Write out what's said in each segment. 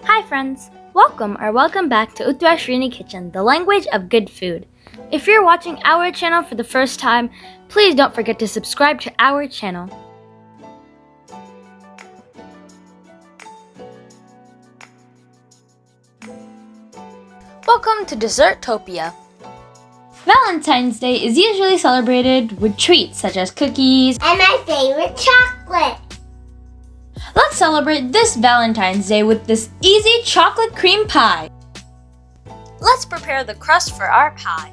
Hi friends! Welcome back to Uthra Srini Kitchen, the language of good food. If you're watching our channel for the first time, please don't forget to subscribe to our channel. Welcome to Dessertopia. Valentine's Day is usually celebrated with treats such as cookies and my favorite chocolate. Let's celebrate this Valentine's Day with this easy chocolate cream pie. Let's prepare the crust for our pie.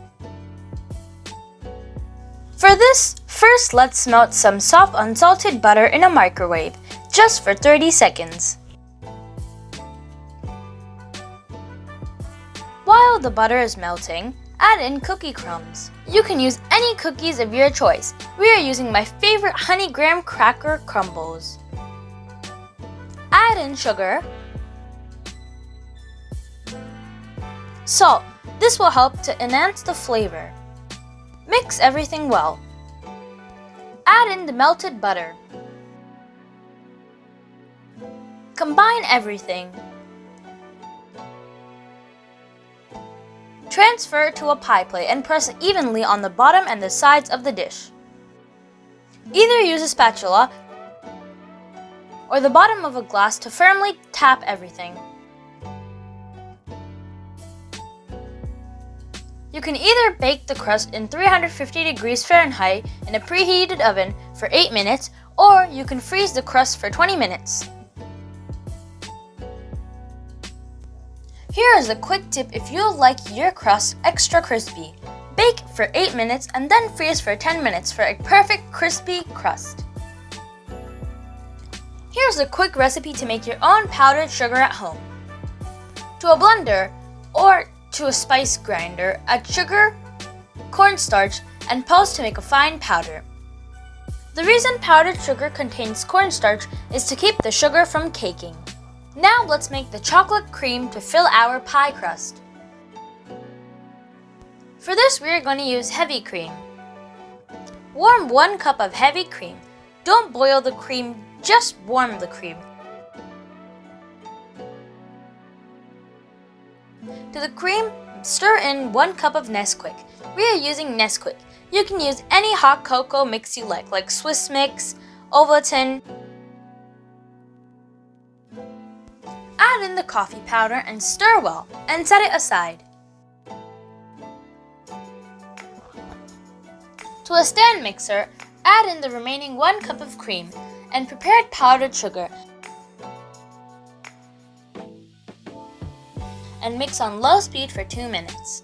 For this, first let's melt some soft unsalted butter in a microwave, just for 30 seconds. While the butter is melting, add in cookie crumbs. You can use any cookies of your choice. We are using my favorite honey graham cracker crumbles. Add in sugar, salt. This will help to enhance the flavor. Mix everything well. Add in the melted butter. Combine everything. Transfer to a pie plate and press evenly on the bottom and the sides of the dish. Either use a spatula or the bottom of a glass to firmly tap everything. You can either bake the crust in 350 degrees Fahrenheit in a preheated oven for 8 minutes, or you can freeze the crust for 20 minutes. Here is a quick tip if you like your crust extra crispy. Bake for 8 minutes and then freeze for 10 minutes for a perfect crispy crust. Here's a quick recipe to make your own powdered sugar at home. To a blender or to a spice grinder, add sugar, cornstarch, and pulse to make a fine powder. The reason powdered sugar contains cornstarch is to keep the sugar from caking. Now let's make the chocolate cream to fill our pie crust. For this, we are going to use heavy cream. Warm 1 cup of heavy cream. Don't boil the cream, just warm the cream. To the cream, stir in 1 cup of Nesquik. We are using Nesquik. You can use any hot cocoa mix you like Swiss mix, Ovaltine. Add in the coffee powder and stir well, and set it aside. To a stand mixer, add in the remaining 1 cup of cream and prepared powdered sugar and mix on low speed for 2 minutes.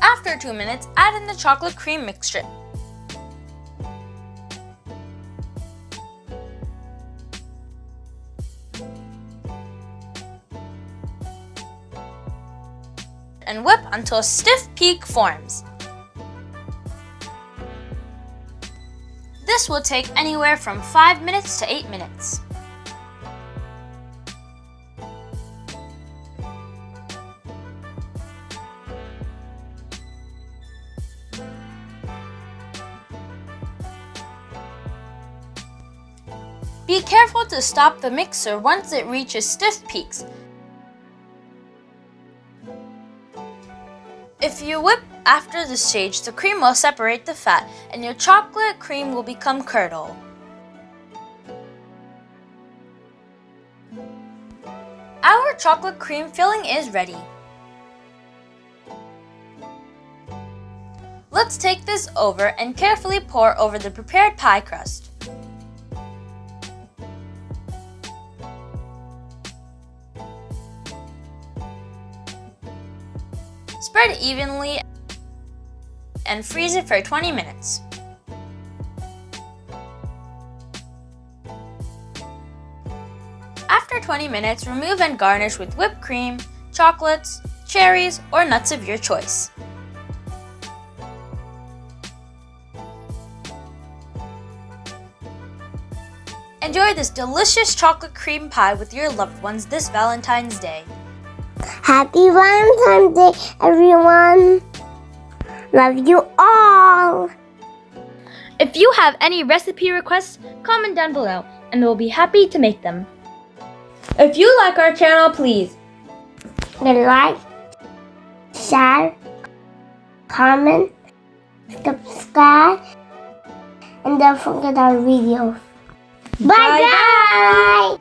After 2 minutes, add in the chocolate cream mixture. And whip until a stiff peak forms. This will take anywhere from 5 minutes to 8 minutes. Be careful to stop the mixer once it reaches stiff peaks. If you whip after this stage, the cream will separate the fat and your chocolate cream will become curdle. Our chocolate cream filling is ready. Let's take this over and carefully pour over the prepared pie crust. Spread evenly and freeze it for 20 minutes. After 20 minutes, remove and garnish with whipped cream, chocolates, cherries, or nuts of your choice. Enjoy this delicious chocolate cream pie with your loved ones this Valentine's Day. Happy Valentine's Day, everyone. Love you all. If you have any recipe requests, comment down below and we'll be happy to make them. If you like our channel, please like, share, comment, subscribe, and don't forget our videos. Bye guys!